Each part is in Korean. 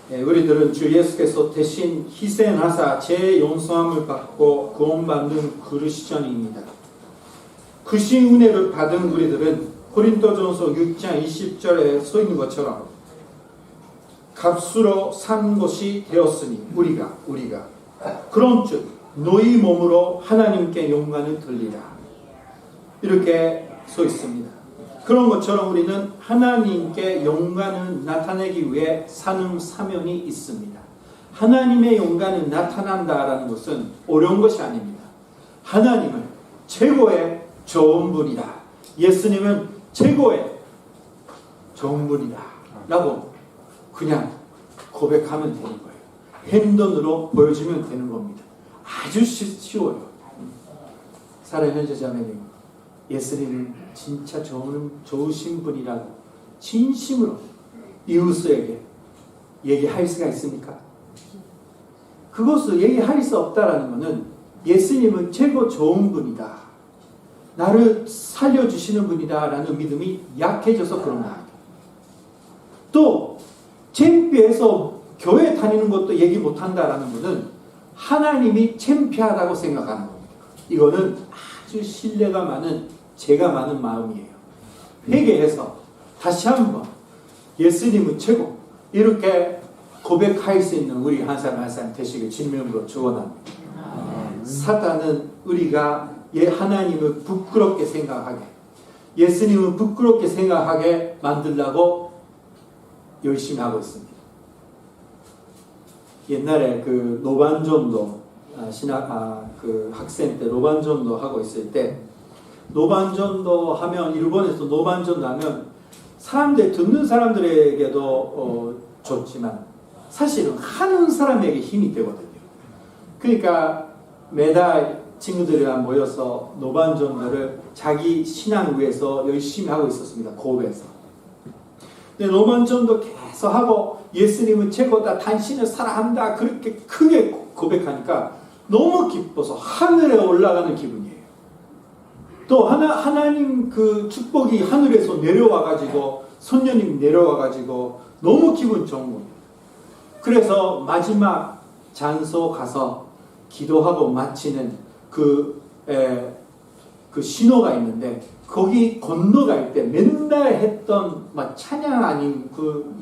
우리들은 주 예수께서 대신 희생하사 죄 용서함을 받고 구원받는 그리스도인입니다. 그 신 은혜를 받은 우리들은 고린도전서 6장 20절에 써 있는 것처럼 값으로 산 것이 되었으니 우리가 그런즉 너희 몸으로 하나님께 영광을 돌리라, 이렇게 써 있습니다. 그런 것처럼 우리는 하나님께 영광을 나타내기 위해 사는 사명이 있습니다. 하나님의 영광이 나타난다라는 것은 어려운 것이 아닙니다. 하나님은 최고의 좋은 분이다, 예수님은 최고의 좋은 분이다 라고 그냥 고백하면 되는 거예요. 행동으로 보여주면 되는 겁니다. 아주 쉬워요. 사랑하는 형제자매님, 예수님은 진짜 좋으신 분이라고 진심으로 이웃에게 얘기할 수가 있습니까? 그것을 얘기할 수 없다라는 것은 예수님은 최고 좋은 분이다, 나를 살려주시는 분이다 라는 믿음이 약해져서 그런 거예요. 또 창피해서 교회 다니는 것도 얘기 못한다라는 것은 하나님이 창피하다고 생각하는 겁니다. 이거는 아주 신뢰가 많은, 죄가 많은 마음이에요. 회개해서 다시 한번 예수님은 최고, 이렇게 고백할 수 있는 우리 한 사람 한 사람 되시길 주님으로 축원합니다. 사단은 우리가 하나님을 부끄럽게 생각하게, 예수님을 부끄럽게 생각하게 만들려고 열심히 하고 있습니다. 옛날에 그 노반전도 그 학생 때 노반전도 하고 있을 때, 노반전도 하면, 일본에서 노반전도 하면 사람들, 듣는 사람들에게도 좋지만 사실은 하는 사람에게 힘이 되거든요. 그러니까 매달 친구들이랑 모여서 노반전도를 자기 신앙을 위해서 열심히 하고 있었습니다. 고베에서. 근데 노반전도 계속 하고 예수님은 최고다, 당신을 사랑한다, 그렇게 크게 고백하니까 너무 기뻐서 하늘에 올라가는 기분이에요. 또 하나님 그 축복이 하늘에서 내려와가지고, 선녀님 내려와가지고 너무 기분 좋은 거예요. 그래서 마지막 장소 가서 기도하고 마치는 그 신호가 있는데, 거기 건너갈 때 맨날 했던 찬양 아닌 그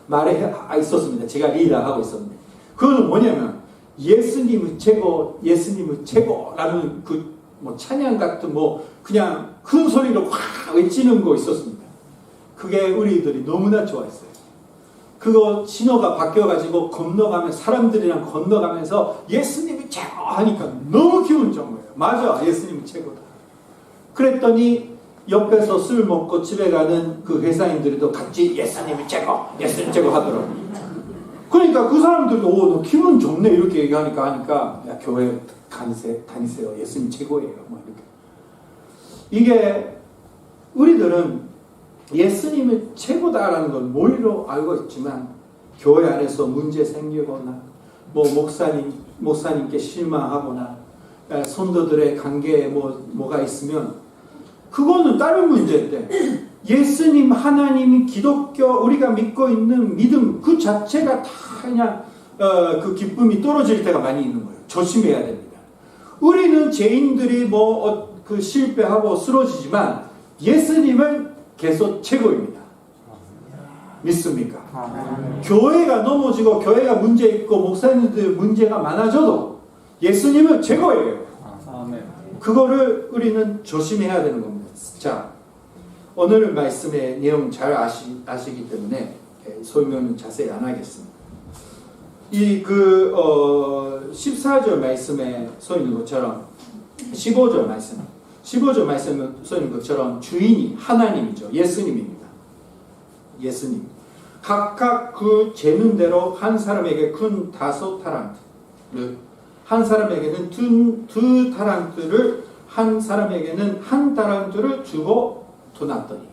말에 있었습니다. 제가 리더하고 있었는데, 그거는 뭐냐면 예수님은 최고, 예수님은 최고라는 그 찬양 같은 그냥 큰 소리로 확 외치는 거 있었습니다. 그게 우리들이 너무나 좋아했어요. 그거 신호가 바뀌어가지고 건너가면, 사람들이랑 건너가면서 예수님이 최고 하니까 너무 기분 좋은 거예요. 맞아, 예수님이 최고다. 그랬더니 옆에서 술 먹고 집에 가는 그 회사인들도 같이 예수님이 최고, 예수님 최고 하더라고요. 그러니까 그 사람들도 너 기분 좋네 이렇게 얘기하니까 야, 교회 다니세요. 예수님 최고예요. 이렇게. 이게 우리들은 예수님이 최고다라는 걸 머리로 알고 있지만, 교회 안에서 문제 생기거나 목사님께 실망하거나 성도들의 관계에 뭐가 있으면 그거는 다른 문제인데, 예수님, 하나님이, 기독교, 우리가 믿고 있는 믿음 그 자체가 다 그냥 그 기쁨이 떨어질 때가 많이 있는 거예요. 조심해야 됩니다. 우리는 죄인들이 그 실패하고 쓰러지지만 예수님은 계속 최고입니다. 믿습니까? 교회가 넘어지고 교회가 문제 있고 목사님들 문제가 많아져도 예수님은 최고예요. 그거를 우리는 조심해야 되는 겁니다. 자, 오늘 말씀의 내용 잘 아시기 때문에 설명은 자세히 안 하겠습니다. 14절 말씀에 써 있는 것처럼 15절 말씀에 써 있는 것처럼 주인이 하나님이죠. 예수님입니다. 예수님. 각각 그 재는 대로 한 사람에게 큰 5타란트를, 한 사람에게는 두 타란트를, 한 사람에게는 한 타란트를 주고 도났더니,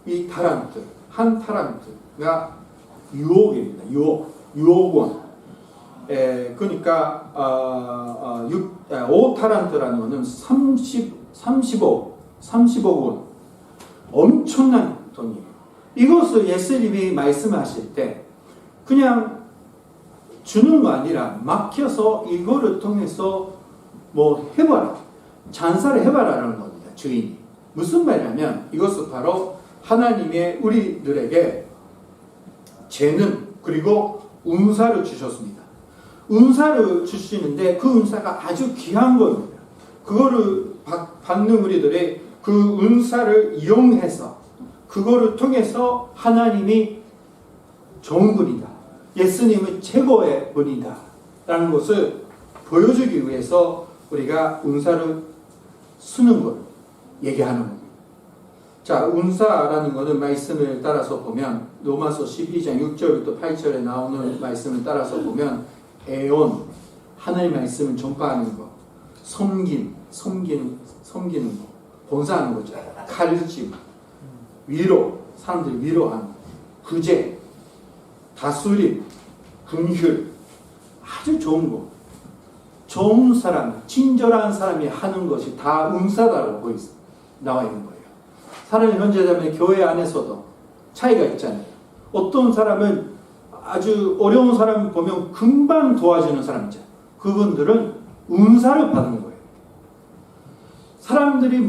이 타란트, 한 타란트가 6억입니다. 6억 원. 그러니까 5타란트라는 것은 30억 원. 엄청난 돈이에요. 이것을 예수님이 말씀하실 때 그냥 주는 거 아니라 맡겨서 이거를 통해서 뭐 해봐라. 장사를 해봐라라는 겁니다. 주인이. 무슨 말이냐면 이것은 바로 하나님의 우리들에게 재능 그리고 은사를 주셨습니다. 은사를 주시는데 그 은사가 아주 귀한 겁니다. 그거를 받는 우리들의 그 은사를 이용해서 그거를 통해서 하나님이 좋은 분이다. 예수님은 최고의 분이다. 라는 것을 보여주기 위해서 우리가 은사를 쓰는 걸 얘기하는 겁니다. 자, 은사라는 것은 말씀을 따라서 보면 로마서 12장 6절부터 8절에 나오는 말씀을 따라서 보면 애원, 하나님의 말씀을 전파하는 것, 섬기는 것, 봉사하는 거죠. 가르침, 위로, 사람들 위로하는 것, 구제, 다스림, 긍휼, 아주 좋은 것. 좋은 사람, 친절한 사람이 하는 것이 다 은사다라고 나와 있는 거예요. 사람이 현재자면 교회 안에서도 차이가 있잖아요. 어떤 사람은 아주 어려운 사람을 보면 금방 도와주는 사람이죠. 그분들은 은사를 받는 거예요. 사람들이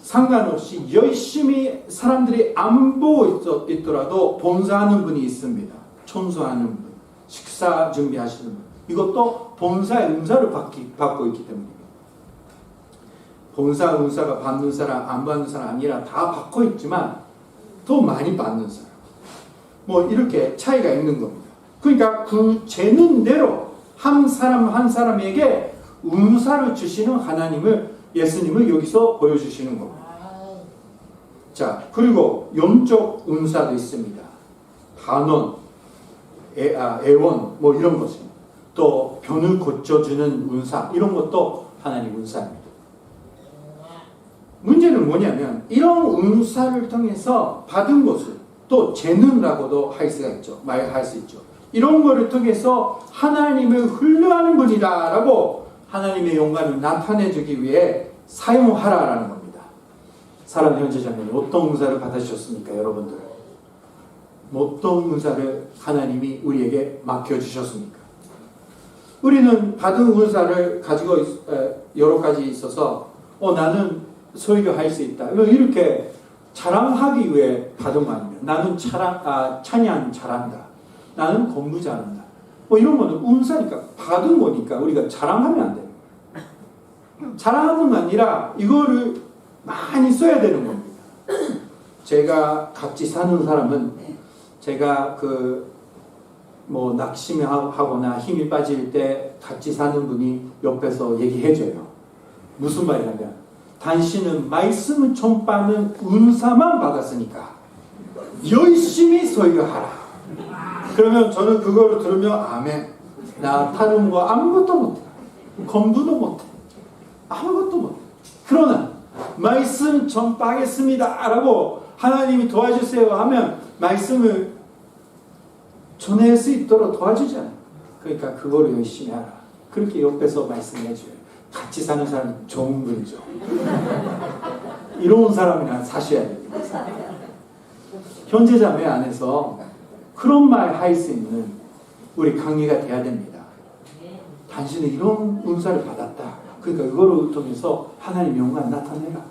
상관없이 열심히 사람들이 안 보고 있더라도 봉사하는 분이 있습니다. 청소하는 분, 식사 준비하시는 분. 이것도 봉사의 은사를 받고 있기 때문입니다. 봉사 은사가 받는 사람, 안 받는 사람 아니라 다 받고 있지만 더 많이 받는 사람. 뭐 이렇게 차이가 있는 겁니다. 그러니까 그 재능대로 한 사람 한 사람에게 은사를 주시는 하나님을, 예수님을 여기서 보여주시는 겁니다. 자, 그리고 영적 은사도 있습니다. 반원, 애원, 뭐 이런 것입니다. 또 병을 고쳐주는 은사, 이런 것도 하나님 은사입니다. 문제는 뭐냐면 이런 은사를 통해서 받은 것을 또 재능이라고도 할 수가 있죠. 말할 수 있죠. 이런 거를 통해서 하나님을 훌륭한 분이다라고 하나님의 영광을 나타내주기 위해 사용하라라는 겁니다. 사람 현재자매님, 어떤 은사를 받으셨습니까, 여러분들? 어떤 은사를 하나님이 우리에게 맡겨주셨습니까? 우리는 받은 은사를 가지고 여러 가지 있어서 나는 설교할 수 있다. 이렇게 자랑하기 위해 받은 거 아닙니까? 나는 찬양 잘한다. 나는 공부 잘한다. 뭐 이런 거는 은사니까 받은 거니까 우리가 자랑하면 안 돼요. 자랑하는 거 아니라 이거를 많이 써야 되는 겁니다. 제가 같이 사는 사람은 제가 낙심하거나 힘이 빠질 때 같이 사는 분이 옆에서 얘기해줘요. 무슨 말이냐면 당신은 말씀을 전파하는 은사만 받았으니까 열심히 설교하라. 그러면 저는 그거를 들으면 아멘. 나 다른 거 아무것도 못해. 공부도 못해. 아무것도 못해. 그러나 말씀 전파하겠습니다 라고 하나님이 도와주세요 하면 말씀을 전할 수 있도록 도와주잖아요. 그러니까 그거를 열심히 하라. 그렇게 옆에서 말씀해줘요. 같이 사는 사람이 좋은 분이죠. 이로운 사람이랑 사셔야 됩니다. 현재자매 안에서 그런 말 할 수 있는 우리 강의가 돼야 됩니다. 당신은 이런 은사를 받았다. 그러니까 이거를 통해서 하나님 영광 나타내라.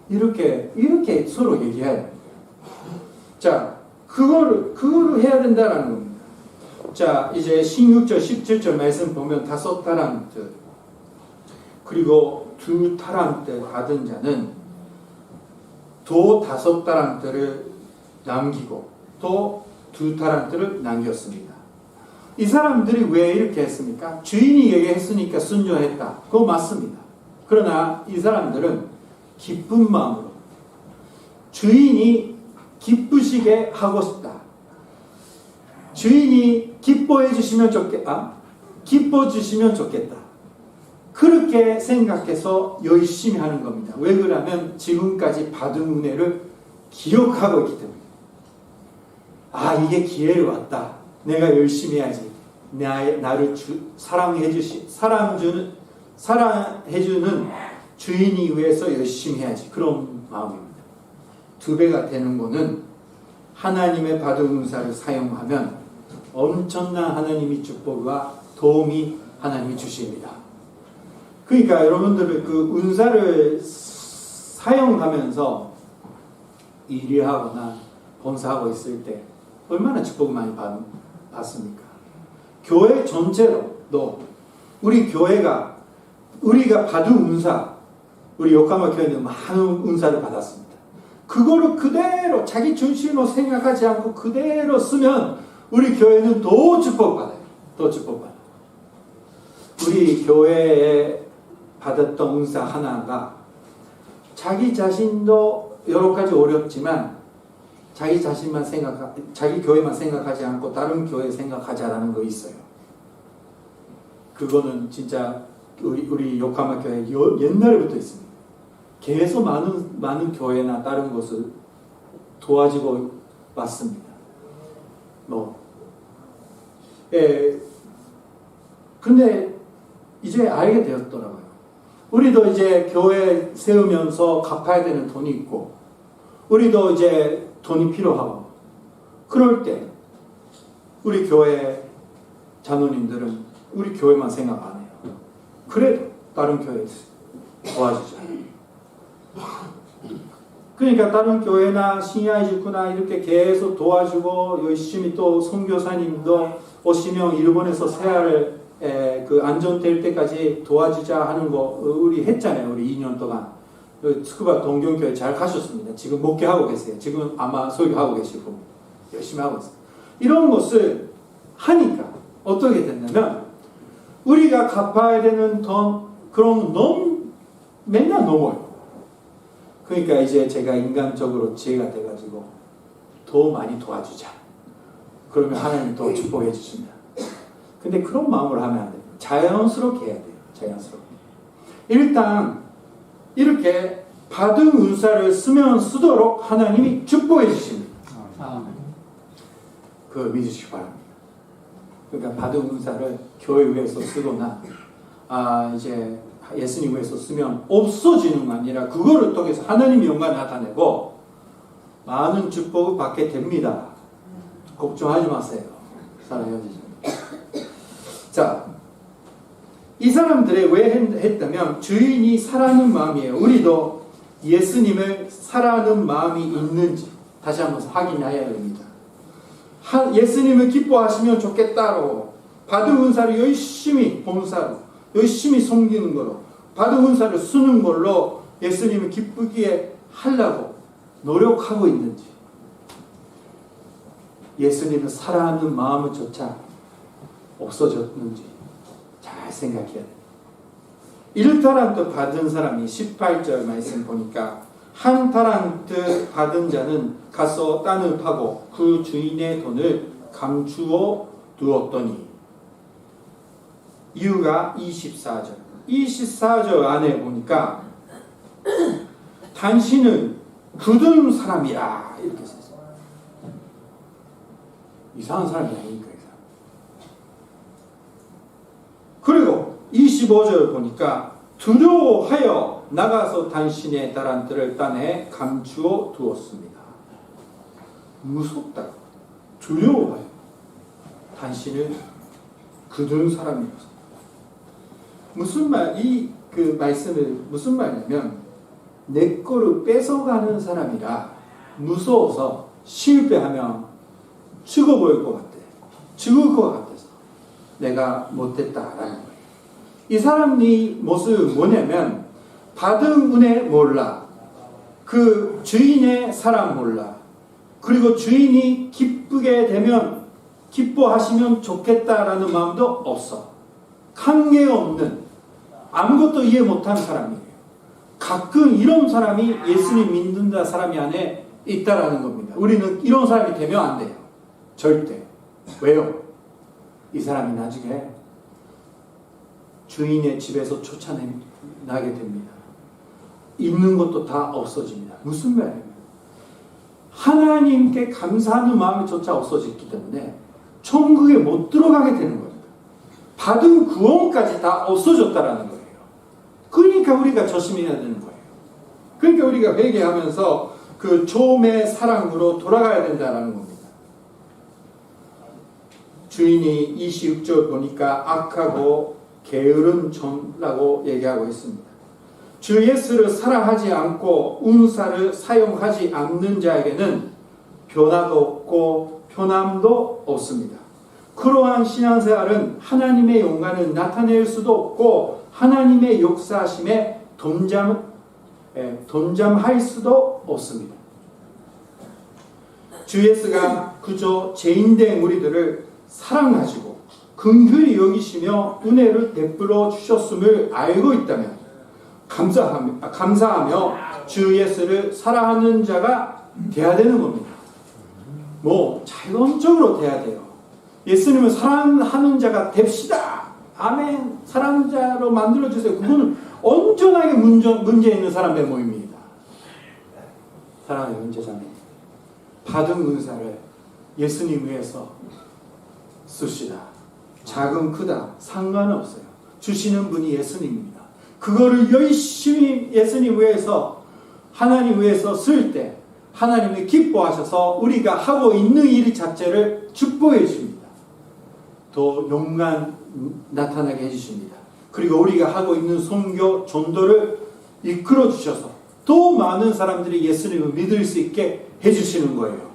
이렇게 서로 얘기해야 됩니다. 자, 그거를 해야 된다라는 겁니다. 자, 이제 16절, 17절 말씀 보면 5타란트 그리고 2타란트 받은 자는 또 5타란트를 남기고 또 2타란트를 남겼습니다. 이 사람들이 왜 이렇게 했습니까? 주인이 얘기했으니까 순종했다. 그거 맞습니다. 그러나 이 사람들은 기쁜 마음으로 주인이 기쁘시게 하고 싶다. 주인이 기뻐해 주시면 좋겠다. 기뻐 주시면 좋겠다. 그렇게 생각해서 열심히 하는 겁니다. 왜 그러냐면 지금까지 받은 은혜를 기억하고 있기 때문에. 이게 기회를 왔다. 내가 열심히 해야지. 나를 사랑해주는 주인이 위해서 열심히 해야지. 그런 마음입니다. 2배가 되는 거는 하나님의 받은 은사를 사용하면 엄청난 하나님의 축복과 도움이 하나님이 주십니다. 그러니까 여러분들은 그 은사를 사용하면서 일하거나 봉사하고 있을 때 얼마나 축복을 많이 받습니까? 교회 전체로도 우리 교회가 우리가 받은 은사, 우리 요카마 교회는 많은 은사를 받았습니다. 그거를 그대로 자기 중심으로 생각하지 않고 그대로 쓰면 우리 교회는 더 축복받아요. 더 축복받아요. 우리 교회에 받았던 은사 하나가 자기 자신도 여러 가지 어렵지만 자기 자신만 자기 교회만 생각하지 않고 다른 교회 생각하자라는 거 있어요. 그거는 진짜 우리 요카마 교회 옛날부터 있습니다. 계속 많은 교회나 다른 곳을 도와주고 왔습니다. 근데 이제 알게 되었더라고요. 우리도 이제 교회 세우면서 갚아야 되는 돈이 있고, 우리도 이제 돈이 필요하고, 그럴 때 우리 교회 자녀님들은 우리 교회만 생각 안 해요. 그래도 다른 교회 도와주죠. 그러니까 다른 교회나 신야이즈쿠나 이렇게 계속 도와주고 열심히 또 선교사님도 오시면 일본에서 새알 그 안전될 때까지 도와주자 하는 거 우리 했잖아요. 우리 2년 동안 스쿠바 동경교회 잘 가셨습니다. 지금 목회하고 계세요. 지금 아마 설교하고 계시고 열심히 하고 있어요. 이런 것을 하니까 어떻게 됐냐면 우리가 갚아야 되는 돈 그런 맨날 넘어요. 그러니까 이제 제가 인간적으로 지혜가 돼가지고 더 많이 도와주자. 그러면 하나님 더 축복해 주십니다. 근데 그런 마음으로 하면 안 돼요. 자연스럽게 해야 돼요. 자연스럽게. 일단 이렇게 받은 은사를 쓰면 쓰도록 하나님이 축복해 주십니다. 그걸 믿으시기 바랍니다. 그러니까 받은 은사를 교회 위해서 쓰거나 이제 예수님 위해서 쓰면 없어지는 게 아니라 그거를 통해서 하나님의 영광을 나타내고 많은 축복을 받게 됩니다. 걱정하지 마세요. 사랑해요. 자, 이 사람들이 왜 했다면 주인이 사랑하는 마음이에요. 우리도 예수님을 사랑하는 마음이 있는지 다시 한번 확인해야 됩니다. 예수님을 기뻐하시면 좋겠다로 받은 은사를 열심히 봉사로 열심히 섬기는 걸로 받은 은사를 쓰는 걸로 예수님을 기쁘게 하려고 노력하고 있는지 예수님을 사랑하는 마음조차 없어졌는지 잘 생각해야 돼요. 1타란트 받은 사람이 18절 말씀 보니까 한 타란트 받은 자는 가서 땅을 파고 그 주인의 돈을 감추어 두었더니 이유가 24절 안에 보니까 당신은 굳은 사람이라 이렇게 썼어요. 이상한 사람이 아니니까. 그리고 25절 보니까 두려워하여 나가서 당신의 달란트를 땅에 감추어 두었습니다. 무섭다. 두려워하여 당신은 굳은 사람이었습니다. 무슨 그 말씀을 무슨 말이냐면 내 거를 뺏어가는 사람이라 무서워서 실패하면 죽어버릴 것 같아. 죽을 것 같아서 내가 못했다라는 거예요. 이 사람이 모습은 뭐냐면 받은 은혜 몰라. 그 주인의 사랑 몰라. 그리고 주인이 기쁘게 되면 기뻐하시면 좋겠다라는 마음도 없어. 관계 없는 아무것도 이해 못하는 사람이에요. 가끔 이런 사람이 예수님 믿는다 사람이 안에 있다라는 겁니다. 우리는 이런 사람이 되면 안 돼요. 절대. 왜요? 이 사람이 나중에 주인의 집에서 쫓아나게 됩니다. 있는 것도 다 없어집니다. 무슨 말이에요? 하나님께 감사하는 마음조차 없어졌기 때문에 천국에 못 들어가게 되는 겁니다. 받은 구원까지 다 없어졌다라는 거예요. 그러니까 우리가 조심해야 되는 거예요. 그러니까 우리가 회개하면서 그 처음의 사랑으로 돌아가야 된다는 겁니다. 주인이 26절 보니까 악하고 게으른 종라고 얘기하고 있습니다. 주 예수를 사랑하지 않고 은사를 사용하지 않는 자에게는 변화도 없고 편함도 없습니다. 그러한 신앙생활은 하나님의 영광을 나타낼 수도 없고 하나님의 역사하심에 동참할 수도 없습니다. 주 예수가 그저 죄인된 우리들을 사랑하시고 긍휼히 여기시며 은혜를 베풀어 주셨음을 알고 있다면 감사하며 주 예수를 사랑하는 자가 돼야 되는 겁니다. 자연적으로 돼야 돼요. 예수님을 사랑하는 자가 됩시다. 아멘. 사랑하는 자로 만들어주세요. 그거는 온전하게 문제 있는 사람의 모임입니다. 사랑하는 형제자매, 받은 은사를 예수님 위해서 씁시다. 작은 크다 상관없어요. 주시는 분이 예수님입니다. 그거를 열심히 예수님 위해서 하나님 위해서 쓸 때 하나님이 기뻐하셔서 우리가 하고 있는 일 자체를 축복해 주십니다. 더 영광 나타나게 해주십니다. 그리고 우리가 하고 있는 선교 전도를 이끌어 주셔서 더 많은 사람들이 예수님을 믿을 수 있게 해주시는 거예요.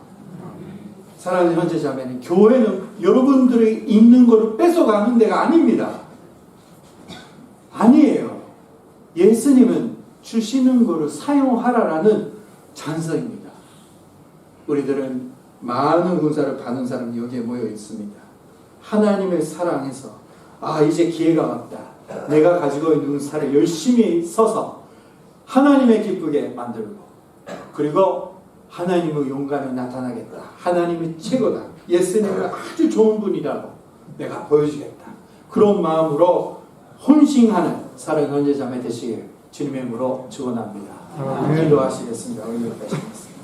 사랑하는 형제자매는 교회는 여러분들이 있는 것을 뺏어가는 데가 아닙니다. 아니에요. 예수님은 주시는 것을 사용하라라는 찬성입니다. 우리들은 많은 은사를 받는 사람이 여기에 모여 있습니다. 하나님을 사랑해서 이제 기회가 왔다. 내가 가지고 있는 은사를 열심히 써서 하나님의 기쁘게 만들고 그리고 하나님의 영광을 나타나겠다. 하나님이 최고다. 예수님은 아주 좋은 분이라고 내가 보여주겠다. 그런 마음으로 헌신하는 사랑하는 형제자매 되시길 주님의 이름으로 축원합니다. 기도하시겠습니다. 우리 기도하시겠습니다.